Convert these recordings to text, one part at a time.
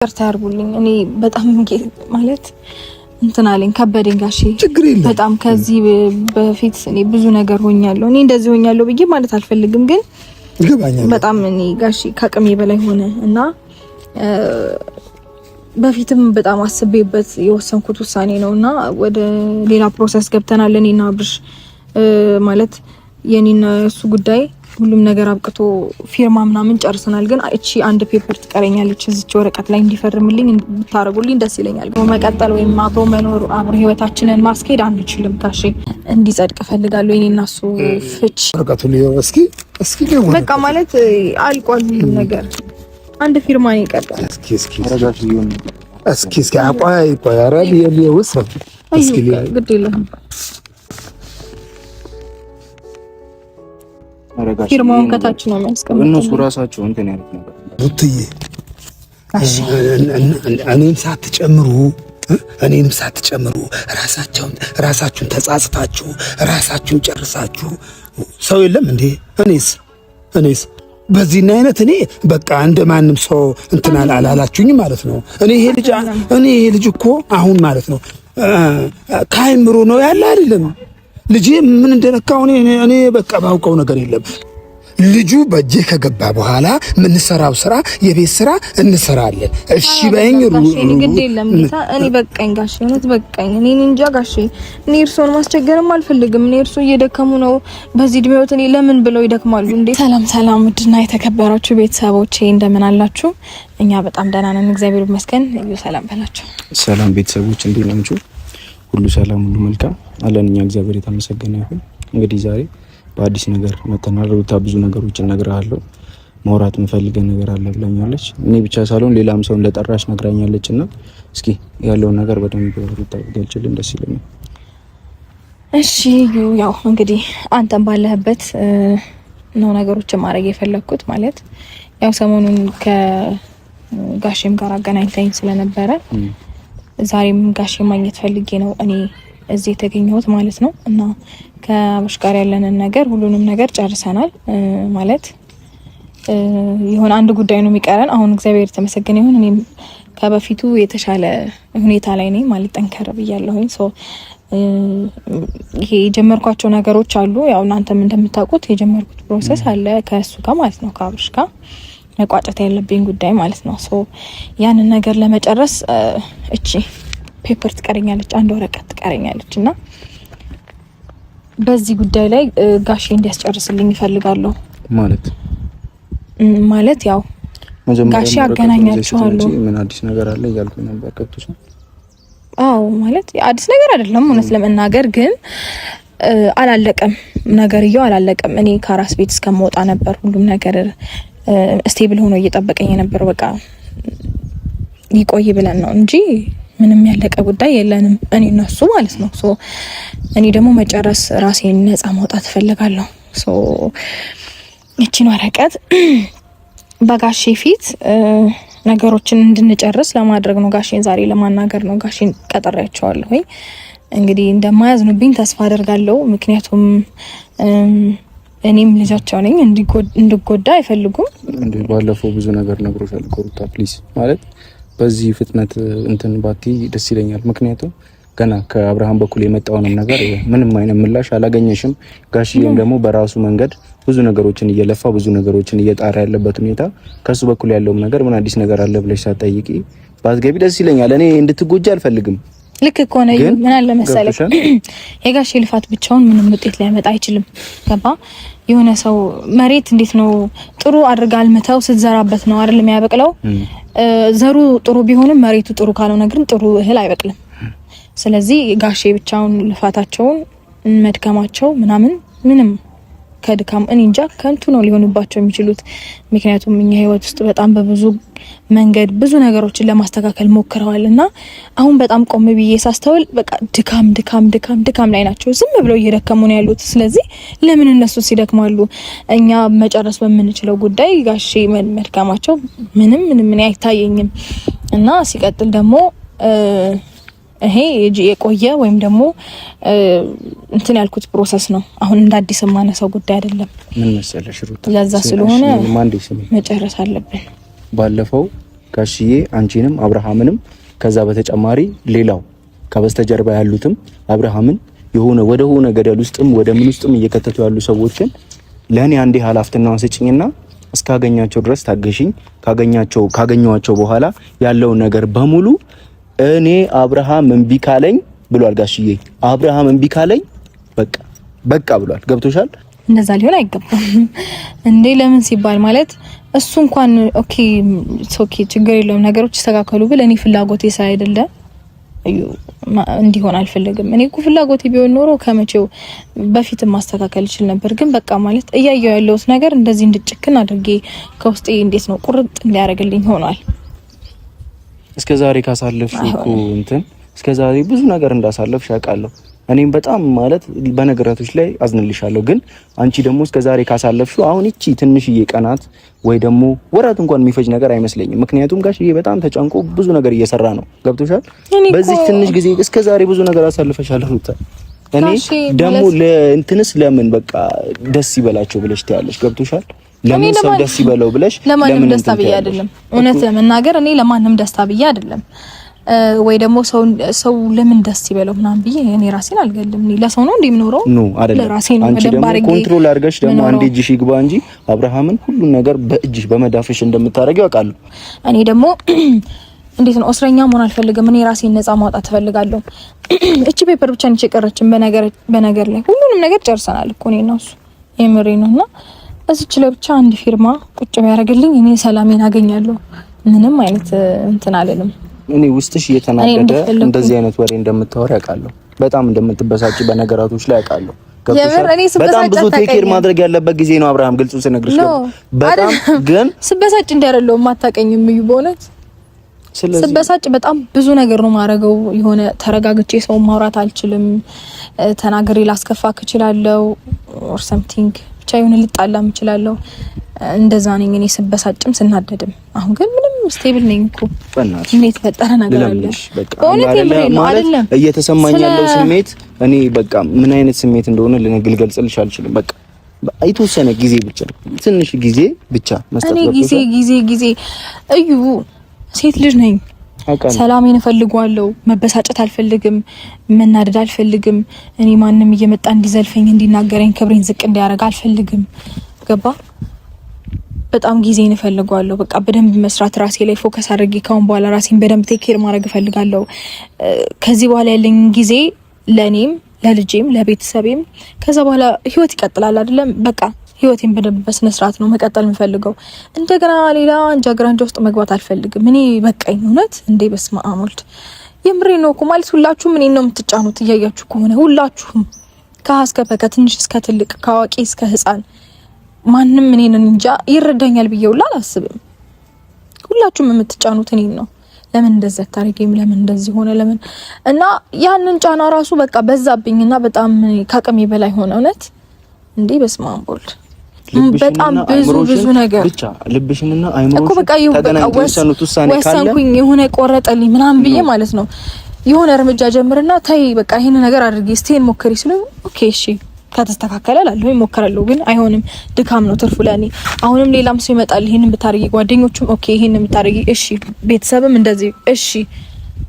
ይቅርታ አድርጉልኝ። እኔ በጣም ማለት እንትን አለኝ ከበደኝ ጋሼ። በጣም ከዚህ በፊት እኔ ብዙ ነገር ሆኛለሁ። እኔ እንደዚህ ሆኛለሁ ብዬ ማለት አልፈልግም፣ ግን በጣም እኔ ጋሼ ከአቅሜ በላይ ሆነ እና በፊትም በጣም አስቤበት የወሰንኩት ውሳኔ ነውና ወደ ሌላ ፕሮሰስ ገብተናል። እኔና አብርሽ ማለት የኔና እሱ ጉዳይ ሁሉም ነገር አብቅቶ ፊርማ ምናምን ጨርሰናል። ግን እቺ አንድ ፔፐር ትቀረኛለች እዚች ወረቀት ላይ እንዲፈርምልኝ ብታረጉልኝ ደስ ይለኛል። መቀጠል ወይም አብሮ መኖር አብሮ ህይወታችንን ማስኬድ አንችልም ጋሼ። እንዲጸድቅ ፈልጋለሁ የኔና እሱ ፍች። ወረቀቱ ነው እስኪ በቃ ማለት አልቋል ሁሉም ነገር። አንድ ፊርማ ነው ይቀርባል። እስኪ አረጋሽ ይሁን እስኪ አቋይ አራዲ የሊውስ እስኪ ግድ የለም ፊርማውን ከታች ነው የሚያስቀምጡት እነሱ ራሳቸው እንትን ያሉት ነገር ሩትዬ። እኔንም ሳትጨምሩ ራሳችሁን ተጻጽታችሁ ራሳችሁን ጨርሳችሁ ሰው የለም እንዴ? እኔስ በዚህና አይነት እኔ በቃ እንደማንም ሰው እንትን አላላችሁኝ ማለት ነው። እኔ ይሄ ልጅ እኮ አሁን ማለት ነው ካይምሮ ነው ያለ አይደለም። ልጄ ምን እንደነካው እኔ በቃ ባውቀው ነገር የለም። ልጁ በእጄ ከገባ በኋላ የምንሰራው ስራ የቤት ስራ እንሰራለን። እሺ በእኝ ግድ የለም እኔ በቃኝ ጋሼ፣ እውነት በቃኝ። እኔ እንጃ ጋሼ፣ እኔ እርሶን ማስቸገርም አልፈልግም። እኔ እርሶ እየደከሙ ነው በዚህ እድሜዎት። እኔ ለምን ብለው ይደክማሉ እንዴ? ሰላም ውድና የተከበራችሁ ቤተሰቦቼ እንደምን አላችሁ? እኛ በጣም ደህና ነን እግዚአብሔር ይመስገን። እዩ ሰላም በላችሁ። ሰላም ቤተሰቦች እንዴት ናችሁ? ሁሉ ሰላም ሁሉ መልካም አለን። እኛ እግዚአብሔር የተመሰገነ ይሁን። እንግዲህ ዛሬ በአዲስ ነገር መተናል። ሩታ ብዙ ነገሮችን እነግርሃለሁ፣ ማውራት የምፈልገው ነገር አለ ብላኛለች። እኔ ብቻ ሳልሆን ሌላም ሰው እንደጠራሽ ነግራኛለች እና እስኪ ያለውን ነገር በደንብ ሩታ ገልጭልን ደስ ይለኛል። እሺ ያው እንግዲህ አንተም ባለህበት ነው ነገሮችን ማድረግ የፈለኩት። ማለት ያው ሰሞኑን ከጋሼም ጋር አገናኝተኝ ስለነበረ ዛሬም ጋሼ ማግኘት ፈልጌ ነው እኔ እዚህ የተገኘሁት ማለት ነው። እና ከአብርሽ ጋር ያለንን ነገር ሁሉንም ነገር ጨርሰናል። ማለት የሆነ አንድ ጉዳይ ነው የሚቀረን። አሁን እግዚአብሔር የተመሰገነ ይሁን እኔም ከበፊቱ የተሻለ ሁኔታ ላይ ነኝ ማለት ጠንከር ብያለሁኝ። ይሄ የጀመርኳቸው ነገሮች አሉ። ያው እናንተም እንደምታውቁት የጀመርኩት ፕሮሰስ አለ ከእሱ ጋር ማለት ነው፣ ከአብርሽ ጋር መቋጨት ያለብኝ ጉዳይ ማለት ነው። ያንን ነገር ለመጨረስ እቺ ፔፐር ትቀረኛለች፣ አንድ ወረቀት ትቀረኛለች እና በዚህ ጉዳይ ላይ ጋሼ እንዲያስጨርስልኝ ይፈልጋለሁ። ማለት ያው ጋሼ አገናኛችኋለሁ። ምን አዲስ ነገር አለ እያልኩ ነበር። ከብቶች አዎ ማለት አዲስ ነገር አይደለም እውነት ለመናገር ግን አላለቀም፣ ነገርየው አላለቀም። እኔ ከራስ ቤት እስከምወጣ ነበር ሁሉም ነገር ስቴብል ሆኖ እየጠበቀኝ ነበር። በቃ ይቆይ ብለን ነው እንጂ ምንም ያለቀ ጉዳይ የለንም እኔ እና እሱ ማለት ነው። እኔ ደግሞ መጨረስ ራሴን ነፃ ማውጣት እፈልጋለሁ። እቺን ወረቀት በጋሼ ፊት ነገሮችን እንድንጨርስ ለማድረግ ነው። ጋሼን ዛሬ ለማናገር ነው። ጋሼን ቀጠሬያቸዋለሁ። እንግዲህ እንደማያዝኑብኝ ተስፋ አደርጋለሁ። ምክንያቱም እኔም ልጃቸው ነኝ፣ እንድጎዳ አይፈልጉም። ባለፈው ብዙ ነገር ነግሮሻል ሩታ ፕሊዝ ማለት በዚህ ፍጥነት እንትን ባቲ ደስ ይለኛል። ምክንያቱም ገና ከአብርሃም በኩል የመጣውንም ነገር ምንም አይነት ምላሽ አላገኘሽም። ጋሽዬም ደግሞ በራሱ መንገድ ብዙ ነገሮችን እየለፋ ብዙ ነገሮችን እየጣራ ያለበት ሁኔታ ከሱ በኩል ያለውም ነገር ምን አዲስ ነገር አለ ብለሽ ሳትጠይቂ ባትገቢ ደስ ይለኛል። እኔ እንድትጎጂ አልፈልግም። ልክ እኮ ነው። ምን አለ መሰለህ የጋሼ ልፋት ብቻውን ምንም ውጤት ሊያመጣ አይችልም። ገባ? የሆነ ሰው መሬት እንዴት ነው ጥሩ አድርጋ አልምተው ስትዘራበት ነው አይደል የሚያበቅለው። ዘሩ ጥሩ ቢሆንም መሬቱ ጥሩ ካልሆነ ግን ጥሩ እህል አይበቅልም። ስለዚህ ጋሼ ብቻውን ልፋታቸውን መድከማቸው ምንም ከድካም እኔ እንጃ ከንቱ ነው ሊሆኑባቸው የሚችሉት። ምክንያቱም እኛ ህይወት ውስጥ በጣም በብዙ መንገድ ብዙ ነገሮችን ለማስተካከል ሞክረዋል እና አሁን በጣም ቆም ብዬ ሳስተውል በቃ ድካም ላይ ናቸው። ዝም ብለው እየደከሙ ነው ያሉት። ስለዚህ ለምን እነሱ ሲደክማሉ እኛ መጨረስ በምንችለው ጉዳይ ጋሼ መድከማቸው ምንም አይታየኝም። እና ሲቀጥል ደግሞ ይሄ የቆየ ወይም ደግሞ እንትን ያልኩት ፕሮሰስ ነው። አሁን እንደ አዲስ ማነሳው ጉዳይ አይደለም። ምን መሰለሽ ሩታ፣ ለዛ ስለሆነ መጨረስ አለብን። ባለፈው ጋሽዬ አንቺንም አብርሃምንም ከዛ በተጨማሪ ሌላው ከበስተጀርባ ያሉትም አብርሃምን የሆነ ወደ ሆነ ገደል ውስጥም ወደ ምን ውስጥም እየከተቱ ያሉ ሰዎችን ለኔ አንዴ ኃላፊነቱን ስጪኝና እስካገኛቸው ድረስ ታገሽኝ። ካገኘዋቸው በኋላ ያለውን ነገር በሙሉ እኔ አብርሃም እምቢ ካለኝ ብሏል ጋሽዬ። አብርሃም እምቢ ካለኝ በቃ ብሏል። ገብቶሻል? እንደዛ ሊሆን አይገባም እንዴ። ለምን ሲባል ማለት እሱ እንኳን ኦኬ ችግር የለውም ነገሮች ይስተካከሉ ብል እኔ ፍላጎቴ ሳይደለ እንዲሆን አልፈልግም። እኔ እኮ ፍላጎቴ ቢሆን ኖሮ ከመቼው በፊት ማስተካከል ይችል ነበር። ግን በቃ ማለት እያየው ያለውት ነገር እንደዚህ እንድጭክን አድርጌ ከውስጤ እንዴት ነው ቁርጥ እንዲያደርግልኝ ሆኗል። እስከዛሬ ካሳለፍሽ እኮ እስከዛሬ ብዙ ነገር እንዳሳለፍሽ አውቃለሁ። እኔም በጣም ማለት በነገራቶች ላይ አዝንልሻለሁ። ግን አንቺ ደግሞ እስከዛሬ ካሳለፍሽው አሁን እቺ ትንሽዬ ቀናት ወይ ደግሞ ወራት እንኳን የሚፈጅ ነገር አይመስለኝም። ምክንያቱም ጋሽዬ በጣም ተጨንቆ ብዙ ነገር እየሰራ ነው። ገብቶሻል? በዚህ ትንሽ ጊዜ እስከዛሬ ብዙ ነገር አሳልፈሻል ሩታ። እኔ ደግሞ ለእንትንስ ለምን በቃ ደስ ይበላቸው ብለሽ ትያለሽ? ገብቶሻል? ለምን ሰው ደስ ይበለው ብለሽ ለማንም ደስታ ብዬ አይደለም። እውነት ለመናገር እኔ ለማንም ደስታ ብዬ አይደለም ወይ ደግሞ ሰው ለምን ደስ ይበለው ምናምን ብዬ እኔ ራሴን አልገልም። እኔ ለሰው ነው እንደምኖረው ለራሴ ነው። አንቺ ደግሞ ኮንትሮል አድርገሽ ደግሞ አንዴ እጅሽ ይግባ እንጂ አብርሃምን ሁሉ ነገር በእጅሽ በመዳፍሽ እንደምታረጊው አውቃለሁ። እኔ ደግሞ እንዴት ነው እስረኛ መሆን አልፈልግም። እኔ ራሴን ነፃ ማውጣት እፈልጋለሁ። እቺ ፔፐር ብቻ ነች የቀረችን። በነገር ላይ ሁሉንም ነገር ጨርሰናል እኮ እኔ ነው እሱ የምሬ ነውና እዚች ላይ ብቻ አንድ ፊርማ ቁጭ ቢያደርግልኝ እኔ ሰላሜን አገኛለሁ። ምንም አይነት እንትን አልልም። እኔ ውስጥሽ እየተናደደ እንደዚህ አይነት ወሬ እንደምታወሪ አውቃለሁ። በጣም እንደምትበሳጭ በነገራቶች ላይ አውቃለሁ። በጣም ብዙ ቴኬር ማድረግ ያለበት ጊዜ ነው አብርሃም። ግልጹ ስነግርሽ ነው። በጣም ግን ስበሳጭ እንዲያረለው ማታቀኝም እዩ በእውነት ስበሳጭ በጣም ብዙ ነገር ነው ማረገው። የሆነ ተረጋግጬ ሰው ማውራት አልችልም። ተናግሬ ላስከፋክ እችላለሁ or something ብቻ የሆነ ልጣላም እችላለሁ። እንደዛ ነኝ እኔ ስበሳጭም ስናደድም። አሁን ግን ምንም ስቴብል ነኝ እኮ። ምን የተፈጠረ ነገር አለ? በእውነት አይደለም እየተሰማኝ ያለው ስሜት እኔ በቃ ምን አይነት ስሜት እንደሆነ ልገልጽልሽ አልችልም። በቃ የተወሰነ ጊዜ ብቻ ትንሽ ጊዜ ብቻ መስጠት ነው። እኔ ጊዜ እዩ ሴት ልጅ ነኝ። ሰላሜን እፈልጋለሁ። መበሳጨት አልፈልግም። መናደድ አልፈልግም። እኔ ማንም እየመጣ እንዲዘልፈኝ እንዲናገረኝ ክብሬን ዝቅ እንዲያደርግ አልፈልግም። ገባ? በጣም ጊዜን እፈልጋለሁ። በቃ በደንብ መስራት ራሴ ላይ ፎከስ አድርጌ ካሁን በኋላ ራሴን በደንብ ቴክ ኬር ማድረግ እፈልጋለሁ። ከዚህ በኋላ ያለኝ ጊዜ ለኔም ለልጄም ለቤተሰቤም ከዛ በኋላ ህይወት ይቀጥላል አይደለም? በቃ ህይወቴን በደንብ በስነ ስርዓት ነው መቀጠል የምፈልገው። እንደገና ሌላ አንጃግራንጃ ውስጥ መግባት አልፈልግም። እኔ በቃኝ። እውነት እንዴ በስመ አብ ወልድ የምሬ ነው እኮ ማለት ሁላችሁም እኔን ነው የምትጫኑት። እያያችሁ ከሆነ ሁላችሁም ከሀስከፈ ከትንሽ እስከ ትልቅ ከአዋቂ እስከ ህፃን ማንም እኔን እንጃ ይረዳኛል ብዬውላ አላስብም። ሁላችሁም የምትጫኑት እኔን ነው። ለምን እንደዛ ታሪጌም ለምን እንደዚህ ሆነ ለምን እና ያንን ጫና ራሱ በቃ በዛብኝና በጣም ከአቅሜ በላይ ሆነ። እውነት እንዴ በስመ አብ ወልድ በጣም ብዙ ነገር ብቻ ልብሽንና አይምሮሽን እኮ በቃ ተገናኝተው ወሰንኩኝ የሆነ ቆረጠልኝ ምናምን ብዬ ማለት ነው። የሆነ እርምጃ ጀምርና ታይ በቃ ይሄን ነገር አድርጌ እስቴን ሞክሪ ስለ ኦኬ እሺ ከተስተካከለ ላለው ይሞክራለሁ። ግን አይሆንም፣ ድካም ነው ትርፉ ለኔ። አሁንም ሌላም ሰው ይመጣል ይሄንን ብታርጊ፣ ጓደኞቹም ኦኬ ይሄንን ብታርጊ እሺ፣ ቤተሰብም እንደዚህ እሺ።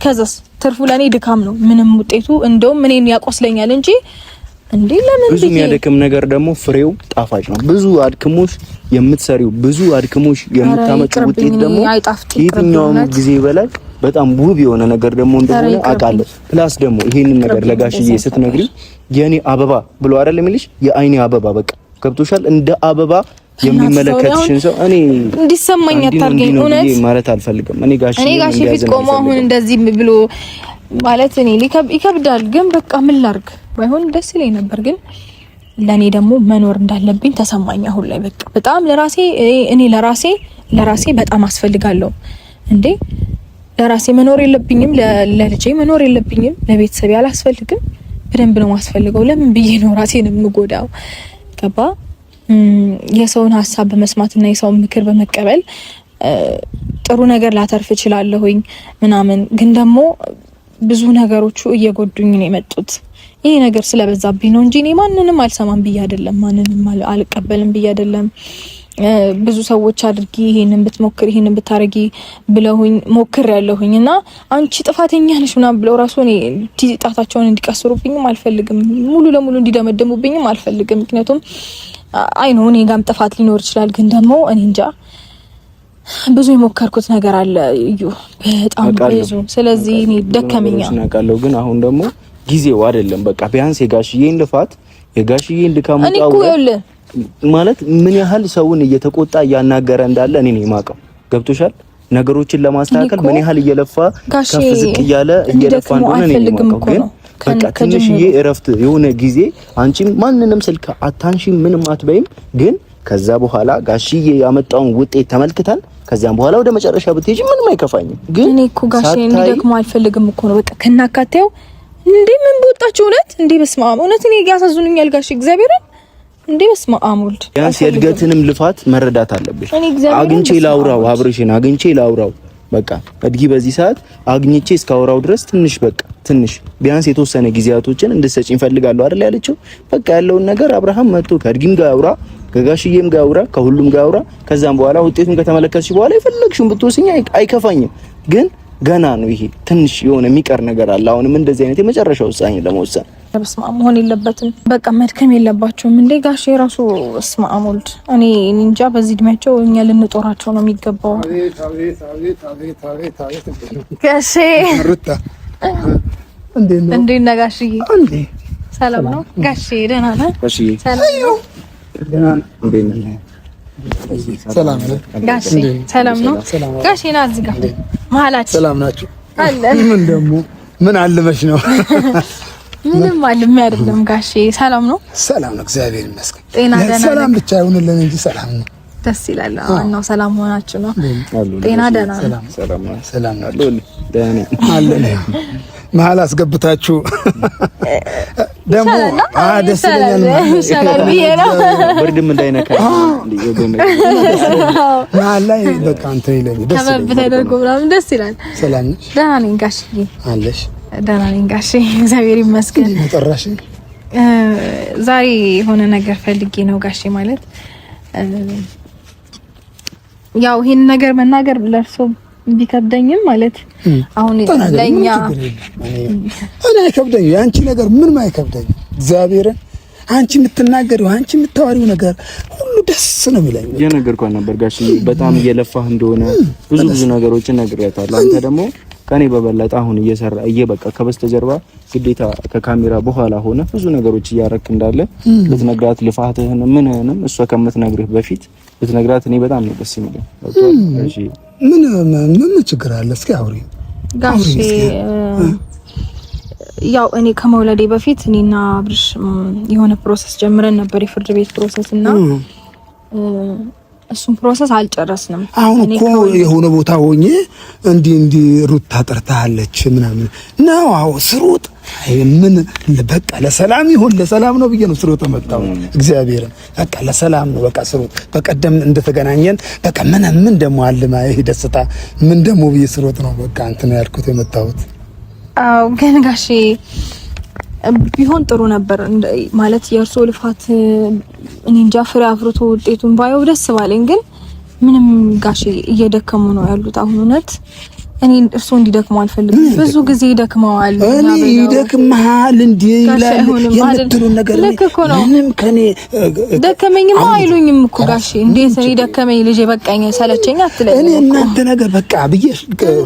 ከዛስ ትርፉ ለኔ ድካም ነው። ምንም ውጤቱ እንደውም እኔን ያቆስለኛል እንጂ እንዴ ለምን ብዙ የሚያደክም ነገር ደግሞ ፍሬው ጣፋጭ ነው። ብዙ አድክሞሽ የምትሰሪው ብዙ አድክሞሽ የምታመጪው ውጤት ደግሞ የትኛውም ጊዜ በላይ በጣም ውብ የሆነ ነገር ደግሞ እንደሆነ አውቃለሁ። ፕላስ ደግሞ ይሄንን ነገር ለጋሽዬ ስትነግሪ የኔ አበባ ብሎ አይደል የሚልሽ? የአይኔ አበባ በቃ ገብቶሻል። እንደ አበባ የሚመለከትሽን ሰው እኔ እንዲሰማኝ አታርገኝ። እውነት ማለት አልፈልግም። እኔ ጋሽዬ ፊት ቆሞ አሁን እንደዚህ ብሎ ማለት እኔ ይከብዳል። ግን በቃ ምን ላርግ? ባይሆን ደስ ይለኝ ነበር። ግን ለኔ ደግሞ መኖር እንዳለብኝ ተሰማኝ አሁን ላይ። በቃ በጣም ለራሴ እኔ ለራሴ በጣም አስፈልጋለሁ እንዴ። ለራሴ መኖር የለብኝም፣ ለልጄ መኖር የለብኝም፣ ለቤተሰብ አላስፈልግም። በደንብ ነው ማስፈልገው። ለምን ብዬ ነው ራሴን የምጎዳው? ገባ? የሰውን ሀሳብ በመስማትና የሰውን ምክር በመቀበል ጥሩ ነገር ላተርፍ እችላለሁኝ ምናምን። ግን ደግሞ ብዙ ነገሮቹ እየጎዱኝ ነው የመጡት። ይሄ ነገር ስለበዛብኝ ነው እንጂ እኔ ማንንም አልሰማም ብዬ አይደለም፣ ማንንም አልቀበልም ብዬ አይደለም። ብዙ ሰዎች አድርጊ ይሄንን ብትሞክር ይሄንን ብታረጊ ብለውኝ ሞክር ያለሁኝና አንቺ ጥፋተኛ ነሽ ምናምን ብለው ራሱ እኔ ጣታቸውን እንዲቀስሩብኝም አልፈልግም፣ ሙሉ ለሙሉ እንዲደመደሙብኝም አልፈልግም። ምክንያቱም አይ ነው እኔ ጋም ጥፋት ሊኖር ይችላል፣ ግን ደግሞ እኔ እንጃ ብዙ የሞከርኩት ነገር አለ እዩ፣ በጣም ብዙ። ስለዚህ እኔ ደከመኛ እናቃለው። ግን አሁን ደግሞ ጊዜው አይደለም። በቃ ቢያንስ የጋሽዬን ልፋት የጋሽዬን ድካም ማለት ምን ያህል ሰውን እየተቆጣ እያናገረ እንዳለ እኔ ነኝ የማውቀው። ገብቶሻል? ነገሮችን ለማስተካከል ምን ያህል እየለፋ ከፍ ዝቅ እያለ እየለፋ እንደሆነ እኔ ነኝ የማውቀው። ግን በቃ ትንሽዬ እረፍት የሆነ ጊዜ አንቺም ማንንም ስልክ አታንሺም ምንም አትበይም። ግን ከዛ በኋላ ጋሽዬ ያመጣውን ውጤት ተመልክተን ከዛም በኋላ ወደ መጨረሻ ብትሄጂ ምንም አይከፋኝም። ግን እኔ እኮ ጋሽዬ እንዲደክሙ አልፈልግም እኮ ነው። በቃ ከናካቴው እንዴ ምን ቦጣችሁ እውነት እንዴ በስመ አብ እውነት እኔ ያሳዝኑኛል ጋሽዬ እግዚአብሔርን እንዴ በስመ አብ ወልድ ያንስ የእድገትንም ልፋት መረዳት አለብሽ። አግኝቼ ላውራው አብርሽን አግኝቼ ላውራው በቃ እድጊ በዚህ ሰዓት አግኝቼ እስካወራው ድረስ ትንሽ በቃ ትንሽ ቢያንስ የተወሰነ ጊዜያቶችን እንድትሰጪኝ ፈልጋለሁ አይደል ያለችው። በቃ ያለውን ነገር አብርሃም መጥቶ ከእድጊም ጋር አውራ ከጋሽዬም ጋር አውራ ከሁሉም ጋር አውራ። ከዛም በኋላ ውጤቱን ከተመለከትሽ በኋላ የፈለግሽውን ብትወስኝ አይከፋኝም። ግን ገና ነው ይሄ ትንሽ የሆነ የሚቀር ነገር አለ። አሁንም እንደዚህ አይነት የመጨረሻ ውሳኔ ለመወሰን በስመ አብ መሆን የለበትም። በቃ መድከም የለባቸውም እንዴ ጋሼ ራሱ በስመ አብ ወልድ እኔ እንጃ በዚህ እድሜያቸው እኛ ልንጦራቸው ነው የሚገባው። ጋሼ ሩታ እንዴ ነጋሽዬ እንዴ ሰላም ነው ጋሼ? ደህና ነህ ጋሼ? ሰላም ነው ሰላም ነው ጋሼ? ሰላም ነው ጋሼ? ና እዚህ ጋር መሀላችን ሰላም ናችሁ? ምን ደግሞ ምን አልመሽ ነው? ምንም አልም አይደለም ጋሼ። ሰላም ነው? ሰላም ነው እግዚአብሔር ይመስገን። ጤና ደህና ሰላም ብቻ ይሁንልን እንጂ ሰላም ነው። ደስ ይላል። ዋናው ሰላም ሆናችሁ ነው። ጤና ደህና ነው? ሰላም ነው። ሰላም ነው ደህና አለን። መሀል አስገብታችሁ ደግሞ ደስ ይለኛል። ሰላም ብዬ ነው ብርድም እንዳይነካ መሀል ላይ በቃ እንትን ይለኝ ደስ ይላል። ተደርጎ ምናምን ደስ ይላል። ሰላም ነሽ? ደህና ነኝ ጋሽዬ። አለሽ? ደህና ነኝ ጋሼ እግዚአብሔር ይመስገን። ተጠራሽ? ዛሬ የሆነ ነገር ፈልጌ ነው ጋሼ። ማለት ያው ይሄን ነገር መናገር ለርሶ ቢከብደኝም ማለት አሁን ለኛ እኔ አይከብደኝ ያንቺ ነገር ምንም አይከብደኝ። እግዚአብሔርን አንቺ የምትናገሪው አንቺ የምታወሪው ነገር ሁሉ ደስ ነው የሚለኝ። የነገርኳት ነበር ጋሼ በጣም እየለፋህ እንደሆነ ብዙ ነገሮችን ነግሬያታለሁ። አንተ ደግሞ ከኔ በበለጠ አሁን እየበቃ ከበስተጀርባ ግዴታ ከካሜራ በኋላ ሆነ ብዙ ነገሮች እያረክ እንዳለ ልትነግራት ልፋትህን ምንንም እሷ ከምትነግርህ በፊት ልትነግራት እኔ በጣም ነው ደስ የሚለኝ። እሺ ምን ችግር አለ? እስኪ አውሪ ጋሼ። ያው እኔ ከመውለዴ በፊት እኔና አብርሽ የሆነ ፕሮሰስ ጀምረን ነበር፣ የፍርድ ቤት ፕሮሰስ እና እሱን ፕሮሰስ አልጨረስንም። አሁን እኮ የሆነ ቦታ ሆኜ እንዲ ሩታ ጠርታለች ምናምን ነው። አዎ ስሩጥ ምን በቃ ለሰላም ይሁን ለሰላም ነው ብዬ ነው ስሩጥ መጣው። እግዚአብሔርን በቃ ለሰላም ነው በቃ ስሩጥ። በቀደም እንደተገናኘን በቃ ምን ደሞ አልማ ይሄ ደስታ ምን ደሞ ብዬ ስሩጥ ነው በቃ እንትን ያልኩት የመጣሁት። አዎ ግን ጋሼ ቢሆን ጥሩ ነበር ማለት የእርሶ ልፋት እኔ እንጃ ፍሬ አፍርቶ ውጤቱን ባየው ደስ ባለኝ። ግን ምንም ጋሼ እየደከሙ ነው ያሉት። አሁን እውነት እኔ እርሶ እንዲደክሙ አልፈልግም። ብዙ ጊዜ ይደክመዋል። እኔ ይደክማል እንዴ ይላል የምትሉ ነገር ምንም ከኔ ደከመኝማ አይሉኝም እኮ ጋሼ። እንዴት እኔ ደከመኝ ልጄ በቃኝ ሰለቸኝ አትለኝ። እኔ እናንተ ነገር በቃ ብዬሽ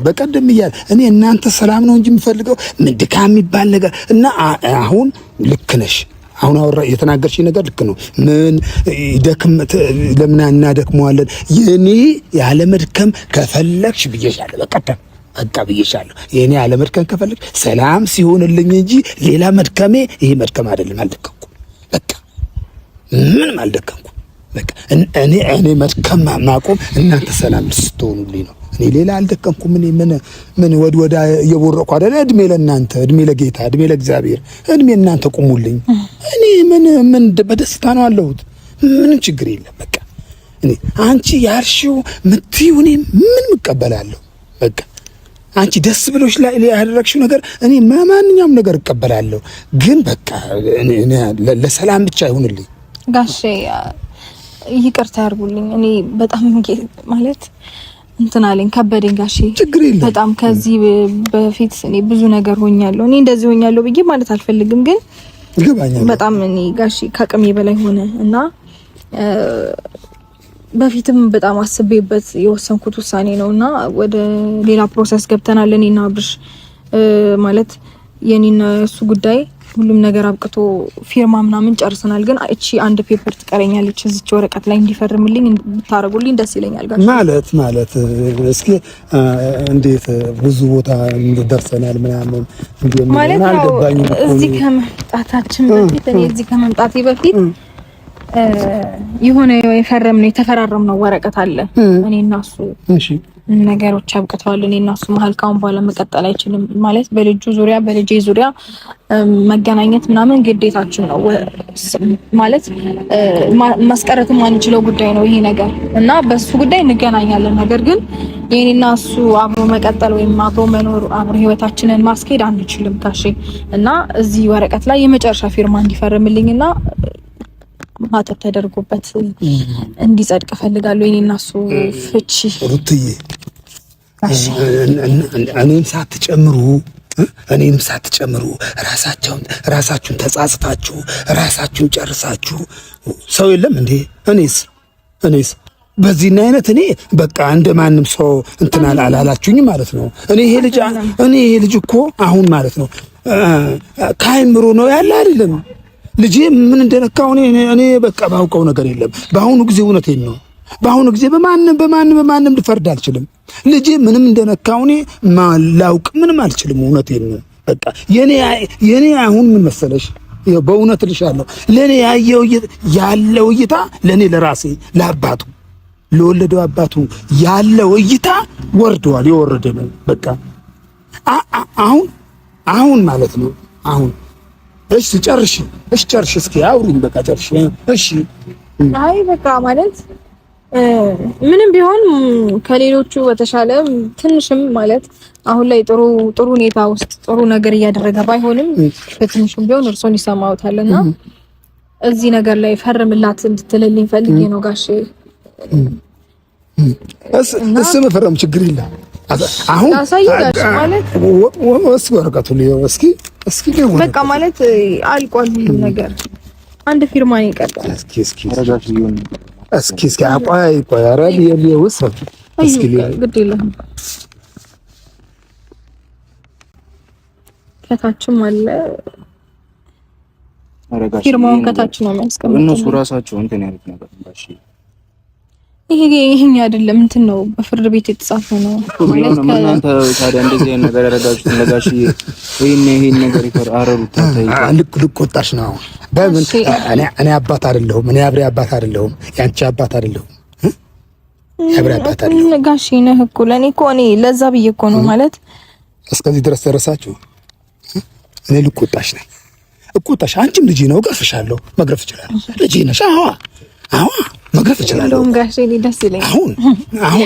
በቀደም ይያል እኔ እናንተ ሰላም ነው እንጂ የምፈልገው ምን ድካም የሚባል ነገር እና አሁን ልክ ነሽ። አሁን አወራ የተናገርሽ ነገር ልክ ነው። ምን ይደክም ለምን እናደክመዋለን? የኔ ያለ መድከም ከፈለግሽ ብዬሻለሁ። በቀደም በቃ ብዬሻለሁ። የኔ ያለ መድከም ከፈለግሽ ሰላም ሲሆንልኝ እንጂ ሌላ መድከሜ ይሄ መድከም አይደለም። አልደከምኩም። በቃ ምንም አልደከምኩም። በቃ እኔ መድከም ማቆም እናንተ ሰላም ስትሆኑልኝ ነው። እኔ ሌላ አልደከምኩም። ምን ወዳ እየቦረቁ አይደለ? እድሜ ለእናንተ፣ እድሜ ለጌታ፣ እድሜ ለእግዚአብሔር፣ እድሜ እናንተ ቁሙልኝ። እኔ ምን በደስታ ነው አለሁት። ምንም ችግር የለም። በቃ እኔ አንቺ ያርሺው ምትዩ እኔ ምን እቀበላለሁ። በቃ አንቺ ደስ ብሎሽ ላይ ያደረግሽው ነገር እኔ ማንኛውም ነገር እቀበላለሁ። ግን በቃ እኔ ለሰላም ብቻ ይሁንልኝ ጋሼ። ይቅርታ ያርጉልኝ። እኔ በጣም ማለት እንትን አለኝ ከበደኝ ጋሼ። በጣም ከዚህ በፊት እኔ ብዙ ነገር ሆኛለሁ። እኔ እንደዚህ ሆኛለሁ ብዬ ማለት አልፈልግም፣ ግን በጣም እኔ ጋሼ ከአቅሜ በላይ ሆነ እና በፊትም በጣም አስቤበት የወሰንኩት ውሳኔ ነውና ወደ ሌላ ፕሮሰስ ገብተናል። እኔና አብርሽ ማለት የኔና እሱ ጉዳይ ሁሉም ነገር አብቅቶ ፊርማ ምናምን ጨርሰናል። ግን እቺ አንድ ፔፐር ትቀረኛለች እዚች ወረቀት ላይ እንዲፈርምልኝ ብታረጉልኝ ደስ ይለኛል ጋር ማለት እስኪ እንዴት ብዙ ቦታ ደርሰናል ምናምን ማለት አልገባኝም። እዚህ ከመምጣታችን በፊት እኔ እዚህ ከመምጣቴ በፊት የሆነ የተፈራረምነው ወረቀት አለ እኔና እሱ። እሺ ነገሮች አብቅተዋል። እኔና እሱ መሀል ካሁን በኋላ መቀጠል አይችልም ማለት በልጄ ዙሪያ መገናኘት ምናምን ግዴታችን ነው ማለት ማስቀረትም አንችለው ጉዳይ ነው ይሄ ነገር እና በሱ ጉዳይ እንገናኛለን። ነገር ግን የኔና እሱ አብሮ መቀጠል ወይም አብሮ መኖር አብሮ ህይወታችንን ማስኬድ አንችልም ካሽ እና እዚህ ወረቀት ላይ የመጨረሻ ፊርማ እንዲፈርምልኝና ማተብ ተደርጎበት እንዲጸድቅ ፈልጋለሁ። የኔና እሱ ፍቺ ሩትዬ እኔንም ሳትጨምሩ ራሳችሁን ተጻጽታችሁ ራሳችሁን ጨርሳችሁ ሰው የለም እንዴ? እኔስ በዚህና አይነት እኔ በቃ እንደማንም ሰው እንትን አላላችሁኝ ማለት ነው። እኔ ይሄ ልጅ እኮ አሁን ማለት ነው ካይምሮ ነው ያለ አይደለም። ልጄ ምን እንደነካው እኔ በቃ ባውቀው ነገር የለም። በአሁኑ ጊዜ እውነቴን ነው። በአሁኑ ጊዜ በማንም ልፈርድ አልችልም። ልጄ ምንም እንደነካው እኔ ማላውቅ ምንም አልችልም። እውነቴን ነው። በቃ የኔ አሁን ምን መሰለሽ፣ በእውነት ልሻለሁ ለኔ ያለው እይታ ለኔ ለራሴ ለአባቱ ለወለደው አባቱ ያለው እይታ ወርዷል። የወረደ ነው በቃ አሁን ማለት ነው አሁን እሺ ጨርሽ እስኪ አውሪኝ በቃ ጨርሽ። እሺ አይ በቃ ማለት ምንም ቢሆን ከሌሎቹ በተሻለ ትንሽም ማለት አሁን ላይ ጥሩ ሁኔታ ውስጥ ጥሩ ነገር እያደረገ ባይሆንም በትንሹም ቢሆን እርሶን ይሰማውታልና እዚህ ነገር ላይ ፈርምላት እንድትልልኝ ፈልጌ ነው ጋሼ። እሱ መፈረም ችግር የለም። አሁን አሳይጋሽ ማለት ወረቀቱ ሊዮ እስኪ በቃ ማለት አልቋል ሁሉ ነገር። አንድ ፊርማ ነው የቀረው። እስኪ ረጋሽ ይሁን እስኪ አቋይ አራዲ የሊውስ እስኪ ግድ የለም ከታችም አለ ፊርማውን ከታች ነው የሚያስቀምጡት እነሱ ራሳቸው እንትን ያሉት ነገር ባሽ ይሄ አይደለም እንትን ነው በፍርድ ቤት የተጻፈ ነው ማለት እናንተ ታዲያ እንደዚህ አይነት ነገር ያደረጋችሁት እንደጋሽ ይሄን ነገር ይፈራሩት ታታይ ልቆጣሽ ነው። በምን እኔ አባት አይደለሁም። እኔ አብሬ አባት አይደለሁም። ያንቺ አባት አይደለሁም። አብሬ አባት አይደለሁም። ጋሽ ነህ እኮ ለኔ እኮ እኔ ለዛ ብዬ እኮ ነው ማለት እስከዚህ ድረስ ደረሳችሁ። እኔ ልቆጣሽ ነኝ። እቆጣሽ አንቺም ልጅ ነው ገፍሻለሁ። መግረፍ እችላለሁ። ልጅ ነሽ። አዎ መግረፍ እችላለሁ። ጋሽ እኔ ደስ ይለኛል። አሁን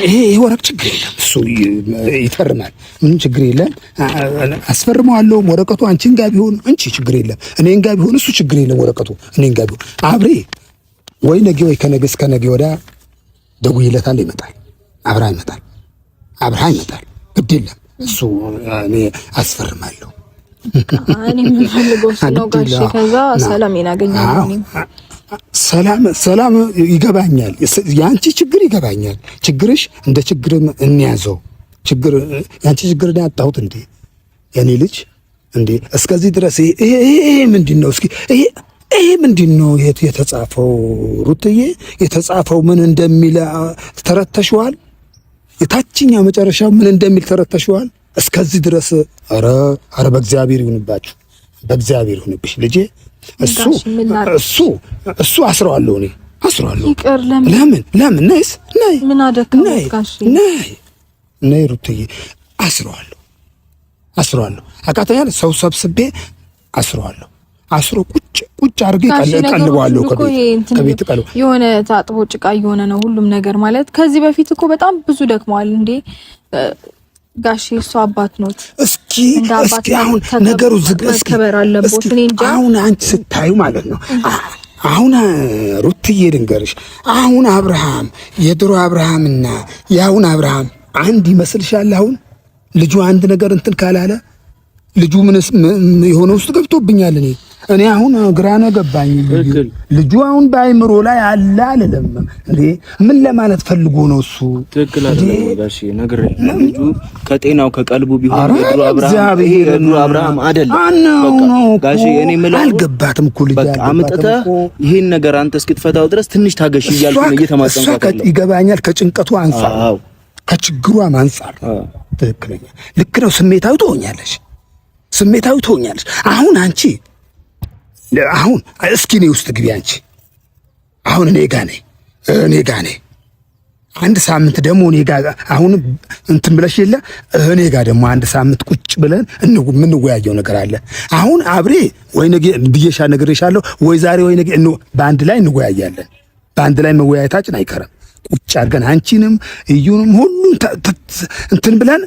ይሄ ወረቅ ችግር የለም። እሱ ይፈርማል። ምንም ችግር የለም። አስፈርመዋለሁ። ወረቀቱ አንቺን ጋር ቢሆን አንቺ ችግር የለም። እኔን ጋር ቢሆን እሱ ችግር የለም። ወረቀቱ እኔን ጋር ቢሆን አብሬ ወይ ነገ ወይ ከነገ እስከ ነገ ወዲያ ደውዬለታለሁ። ይመጣል። አብራ ይመጣል። ግድ የለም። እሱ እኔ አስፈርማለሁ። እኔ የምፈልገው ነው ጋሽ። ከዛ ሰላም ያገኛለሁ። ሰላም ይገባኛል። ያንቺ ችግር ይገባኛል። ችግርሽ እንደ ችግር እንያዘው። ያንቺ ችግር ነው ያጣሁት እንዴ የኔ ልጅ እንዴ እስከዚህ ድረስ ይሄ ምንድነው? እስኪ ይሄ ምንድነው የተጻፈው? ሩትዬ የተጻፈው ምን እንደሚል ተረተሽዋል? የታችኛው መጨረሻው ምን እንደሚል ተረተሽዋል? እስከዚህ ድረስ ኧረ በእግዚአብሔር ይሁንባችሁ፣ በእግዚአብሔር ይሁንብሽ ልጄ። እሱ አስረዋለሁ። እኔ አስረዋለሁ። ይቅር ለምን ነይስ ነይ ምን አደረከው ጋሽ? ነይ ሩትዬ አስረዋለሁ። አቃተኛል። ሰው ሰብስቤ አስረዋለሁ። አስሮ ቁጭ አድርጌ ቀልበዋለሁ። ከቤት ቀልብ የሆነ ታጥቦ ጭቃ የሆነ ነው ሁሉም ነገር ማለት። ከዚህ በፊት እኮ በጣም ብዙ ደክመዋል እንዴ ጋሽ። እሱ አባት ነው። እስኪ አሁን ነገሩ ዝግ። እስኪ አሁን አንቺ ስታዩ ማለት ነው አሁን ሩትዬ ልንገርሽ፣ አሁን አብርሃም የድሮ አብርሃምና የአሁን አብርሃም አንድ ይመስልሻል? አሁን ልጁ አንድ ነገር እንትን ካላለ ልጁ ምንስ የሆነ ውስጥ ገብቶብኛል። እኔ አሁን ግራ ነው ገባኝ። ልጁ አሁን በአይምሮ ላይ አለ አልልም እንዴ? ምን ለማለት ፈልጎ ነው እሱ? ትክክል አይደለም ጋሼ፣ ነገር ልጁ ከጤናው ከቀልቡ ቢሆን የድሮ አብርሃም አይደለም። በቃ ጋሼ እኔ የምለው አልገባትም እኮ ልጅ። በቃ አምጥተህ ይሄን ነገር አንተ እስክትፈታው ድረስ ትንሽ ታገሽ እያልኩ ነው እየተማጸንኩት። ይገባኛል፣ ከጭንቀቱ አንፃር ከችግሯ አንፃር ትክክለኛ ልክ ነው። ስሜታዊ ትሆኛለሽ። አሁን አንቺ አሁን እስኪ እኔ ውስጥ ግቢ አንቺ። አሁን እኔ ጋ ነኝ አንድ ሳምንት ደግሞ እኔ ጋ አሁን እንትን ብለሽ የለ እኔ ጋ ደግሞ አንድ ሳምንት ቁጭ ብለን የምንወያየው ነገር አለ። አሁን አብሬ ወይ ነገ ነግሬሻለሁ፣ ወይ ዛሬ ወይ ነገ በአንድ ላይ እንወያያለን። በአንድ ላይ መወያየታችን አይቀርም። ቁጭ አድርገን አንቺንም እዩንም ሁሉን እንትን ብለን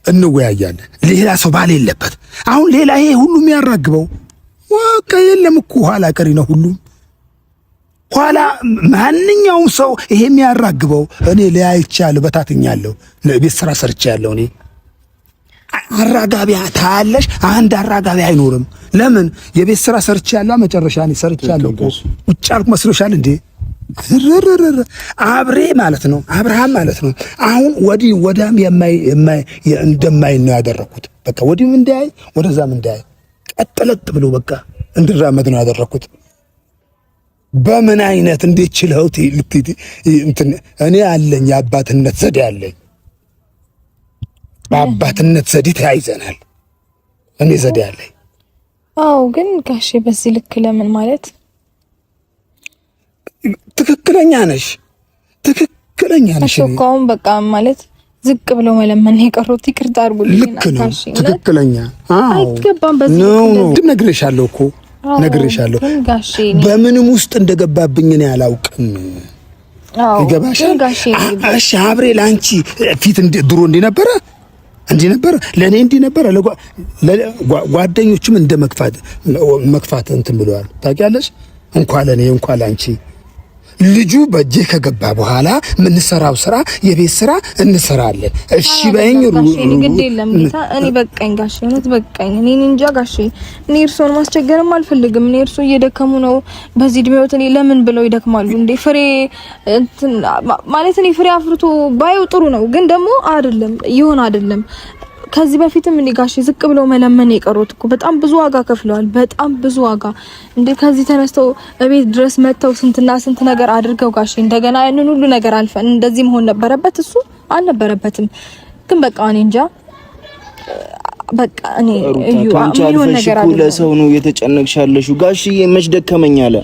እንወያያለን። ሌላ ሰው ባል የለበት። አሁን ሌላ ይሄ ሁሉ የሚያራግበው ወቃ የለም እኮ ኋላ ቀሪ ነው ሁሉም። ኋላ ማንኛውም ሰው ይሄ የሚያራግበው እኔ ለያይቻለሁ፣ በታትኛለሁ፣ ለቤት ስራ ሰርቻለሁ። እኔ አራጋቢያ ታያለሽ፣ አንድ አራጋቢ አይኖርም። ለምን የቤት ስራ ሰርቻለሁ፣ መጨረሻ እኔ ሰርቻለሁ እኮ ቁጭ አልኩ መስሎሻል እንዴ? አብሬ ማለት ነው አብርሃም ማለት ነው። አሁን ወዲህ ወዳም እንደማይ ነው ያደረኩት። በቃ ወዲህም እንዳይ ወደዛም እንዳይ ቀጥለጥ ብሎ በቃ እንድራመድ ነው ያደረኩት። በምን አይነት እንዴት ችለውት እንትን እኔ አለኝ የአባትነት ዘዴ አለኝ። በአባትነት ዘዴ ተያይዘናል። እኔ ዘዴ አለኝ። አዎ ግን ጋሼ በዚህ ልክ ለምን ማለት ትክክለኛ ነሽ። አሽካውን በቃ ማለት ዝቅ ብሎ መለመን የቀሩት ይቅርታ አድርጉልኝ። ልክ ነው። ትክክለኛ አይገባም። በዚህ ነው ነግሬሻለሁ እኮ ነግሬሻለሁ። በምንም ውስጥ እንደገባብኝ እኔ አላውቅም። ይገባሻል? እሺ አብሬ ላንቺ ፊት ድሮ እንዲህ ነበረ ለኔ እንዲህ ነበረ። ጓደኞችም እንደ መክፋት እንትን ብለዋል። ታውቂያለሽ? እንኳን ለኔ እንኳን ላንቺ ልጁ በእጄ ከገባ በኋላ የምንሰራው ስራ የቤት ስራ እንሰራለን። እሺ በእኝ ግድ የለም ጌታ። እኔ በቃኝ ጋሼ፣ እውነት በቃኝ። እኔ እንጃ ጋሼ፣ እኔ እርሶን ማስቸገርም አልፈልግም። እኔ እርሶ እየደከሙ ነው በዚህ እድሜዎት። እኔ ለምን ብለው ይደክማሉ እንዴ? ፍሬ እንትን ማለት እኔ ፍሬ አፍርቶ ባየው ጥሩ ነው፣ ግን ደግሞ አይደለም። ከዚህ በፊትም እንዴ ጋሼ ዝቅ ብለው መለመን የቀሩት እኮ በጣም ብዙ ዋጋ ከፍለዋል። በጣም ብዙ ዋጋ እንዴ ከዚህ ተነስተው እቤት ድረስ መተው ስንትና ስንት ነገር አድርገው ጋሼ እንደገና ያንን ሁሉ ነገር አልፈን እንደዚህ መሆን ነበረበት? እሱ አልነበረበትም። ግን በቃ እኔ እንጃ በቃ እኔ ምን ነገር አለ። ለሰው ነው የተጨነቅሻለሽ ጋሼ። መች ደከመኝ አለ።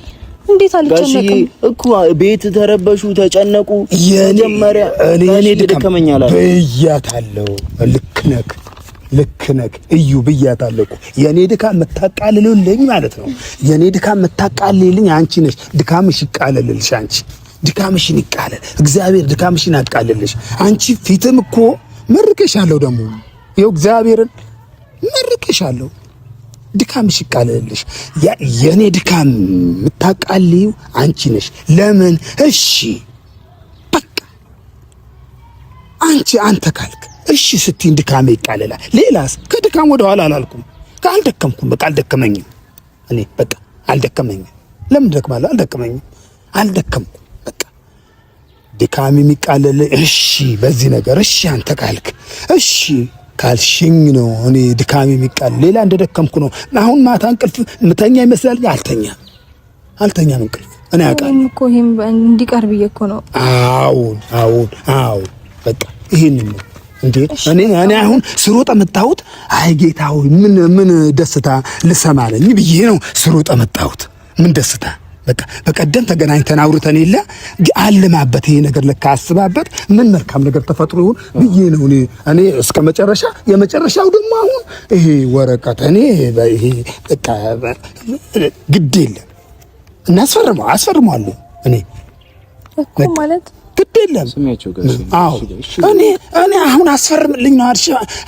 እንዴት አልጨነቅም እኮ ቤት ተረበሹ፣ ተጨነቁ። የመጀመሪያ እኔ ደከመኝ አለ ብያታለሁ። ልክ ነህ እዩ ብያታለሁ እኮ። የኔ ድካም የምታቃልልልኝ ማለት ነው። የኔ ድካም የምታቃልልልኝ አንቺ ነሽ። ድካምሽ ይቃለልልሽ። አንቺ ድካምሽን ይቃለል እግዚአብሔር፣ ድካምሽን ያቃልልሽ። አንቺ ፊትም እኮ መርቄሻለሁ። ደግሞ ይኸው እግዚአብሔርን መርቄሻለሁ። ድካምሽ ይቃለልልሽ። የኔ ድካም የምታቃልዩ አንቺ ነሽ። ለምን? እሺ በቃ አንተ ካልክ እሺ ስትይ ድካሜ ይቃለላል። ሌላስ ከድካም ወደ ኋላ አላልኩም። ካልደከምኩም በቃ አልደከመኝም። እኔ በቃ አልደከመኝም። ለምን ደክማለሁ? አልደከምኩም። በቃ ድካሜ የሚቃለል እሺ፣ በዚህ ነገር እሺ አንተ ካልክ እሺ ካልሽኝ ነው እኔ ድካሜ የሚቃል። ሌላ እንደደከምኩ ነው። አሁን ማታ እንቅልፍ ምተኛ ይመስላል። አልተኛም እንቅልፍ እኔ አውቃለሁ እኮ። ይሄም እንዲቀርብ እኮ ነው። አዎ በቃ ይሄን ነው እንዴ እኔ አሁን ስሮጥ መጣሁት። አይ ጌታ ሆይ ምን ደስታ ልሰማለኝ ብዬ ነው ስሮጥ መጣሁት። ምን ደስታ በቃ በቀደም ተገናኝተን አውርተን የለ አልማበት ይሄ ነገር ለካ አስባበት ምን መልካም ነገር ተፈጥሮ ይሁን ብዬ ነው እኔ እስከ መጨረሻ። የመጨረሻው ደግሞ አሁን ይሄ ወረቀት እኔ ይሄ በቃ ግድ የለም እናስፈርመዋለሁ እኔ እኮ ማለት ግዴለም አዎ እኔ አሁን አስፈርምልኝ ነው አርሽ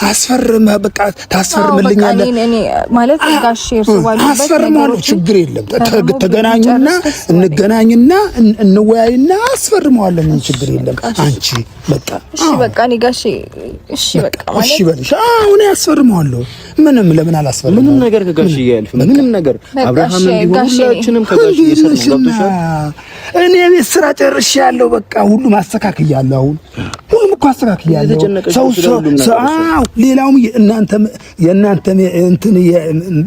አስፈርም በቃ ታስፈርምልኛለህ እኔ ማለት ጋሽ እርሱ ባሉበት አስፈርማለሁ ችግር የለም ተገናኙና እንገናኝና እንወያይና አስፈርመዋለሁ ምን ችግር የለም አንቺ በቃ እሺ በቃ እኔ ጋሽ እሺ በቃ ማለት እሺ በልሽ አሁን ያስፈርመዋለሁ ምንም ለምን አላስፈርም ምንም ነገር ከጋሽ ያልፍ ምንም ነገር አብርሃም ቢሆን ሁላችንም ከጋሽ እየሰራን እኔ ቤት ስራ ጨርሻለሁ በቃ ሁሉ ማስተካከያለሁ አሁን ሁሉም እኮ አስተካከያለሁ ሰው ሌላውም የእናንተ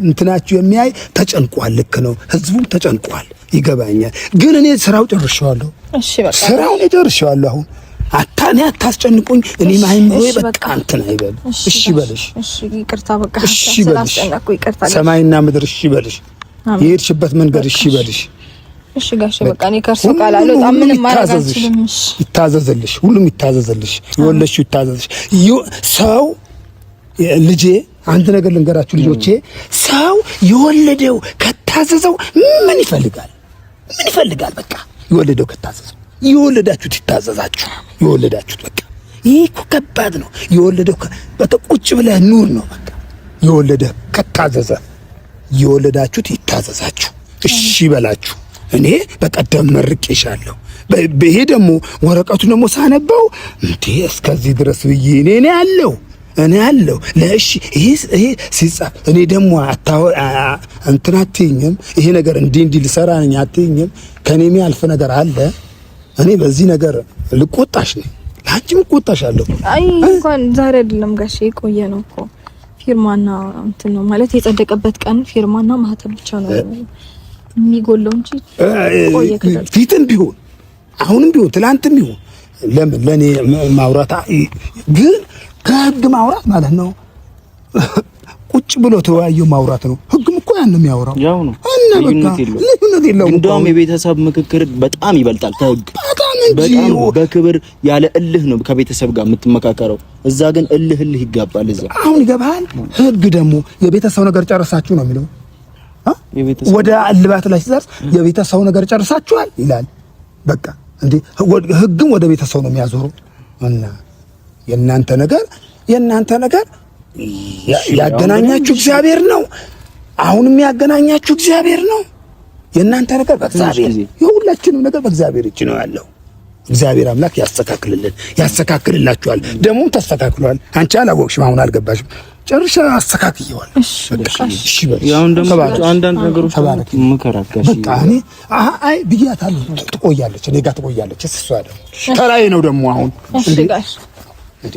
እንትናችሁ የሚያይ ተጨንቋል ልክ ነው ህዝቡም ተጨንቋል ይገባኛል ግን እኔ ስራው ጨርሻለሁ እሺ በቃ ስራው ጨርሻለሁ አሁን አታኔ አታስጨንቁኝ እኔ ማይምሮዬ በቃ እንትን አይበል እሺ በልሽ እሺ ይቅርታ በቃ ስላስጨነቅኩ ይቅርታ ሰማይና ምድር እሺ በልሽ የሄድሽበት መንገድ እሺ በልሽ እሺ ጋሽ በቃ እኔ ከርሶ ቃል አልወጣም ምንም ማድረግ አልችልም ይታዘዝልሽ ሁሉም ይታዘዝልሽ የወለሽው ይታዘዝልሽ ሰው ልጄ አንድ ነገር ልንገራችሁ ልጆቼ ሰው የወለደው ከታዘዘው ምን ይፈልጋል በቃ የወለደው ከታዘዘው የወለዳችሁት ይታዘዛችሁ የወለዳችሁት በቃ ይሄ እኮ ከባድ ነው የወለደው በቃ ቁጭ ብለህ ኑር ነው በቃ የወለደ ከታዘዘ የወለዳችሁት ይታዘዛችሁ እሺ በላችሁ እኔ በቀደም መርቄሻለሁ በይሄ ደግሞ ወረቀቱ ደግሞ ሳነበው እንዴ እስከዚህ ድረስ ብዬ እኔ አለው ለእሺ ይሄ ሲጻፍ እኔ ደግሞ እንትናትኝም ይሄ ነገር እንዲህ ልሰራ ነኝ አትኝም ከኔም ያልፍ ነገር አለ እኔ በዚህ ነገር ልቆጣሽ ነኝ ላንቺም ቆጣሻለሁ አይ እንኳን ዛሬ አይደለም ጋሽ የቆየ ነው እኮ ፊርማና እንትን ነው ማለት የጸደቀበት ቀን ፊርማና ማህተም ብቻ ነው የሚጎለው እንጂ ፊትም ቢሆን አሁንም ቢሆን ትላንትም ቢሆን ለምን ለኔ ማውራት ግን ከህግ ማውራት ማለት ነው ቁጭ ብሎ ተወያዩ ማውራት ነው ህግም እኮ ያን የሚያወራው ያው ነው ልዩነት የለውም እንደውም የቤተሰብ ምክክር በጣም ይበልጣል ከህግ በጣም በክብር ያለ እልህ ነው ከቤተሰብ ጋር የምትመካከረው እዛ ግን እልህ ይጋባል እዛ አሁን ይገባል ህግ ደግሞ የቤተሰብ ነገር ጨርሳችሁ ነው የሚለው ወደ አልባት ላይ ሲደርስ የቤተሰብ ነገር ጨርሳችኋል ይላል በቃ እንዴ ህግም ወደ ቤተሰብ ነው የሚያዞረው እና የእናንተ ነገር ያገናኛችሁ እግዚአብሔር ነው አሁንም ያገናኛችሁ እግዚአብሔር ነው የእናንተ ነገር በእግዚአብሔር የሁላችንም ነገር በእግዚአብሔር እጅ ነው ያለው እግዚአብሔር አምላክ ያስተካክልላችኋል ደግሞ ተስተካክሏል አንቺ አላወቅሽም አሁን አልገባሽም ጨርሻ አስተካክየዋል እሺ ያው እንደማቸው አንዳንድ ነገሮች ምከራከሽ በቃ እኔ አይ ብያታለሁ ትቆያለች እኔ ጋር ትቆያለች እሷ ደግሞ ተራዬ ነው ደግሞ አሁን እሺ ጋሽ እንዴ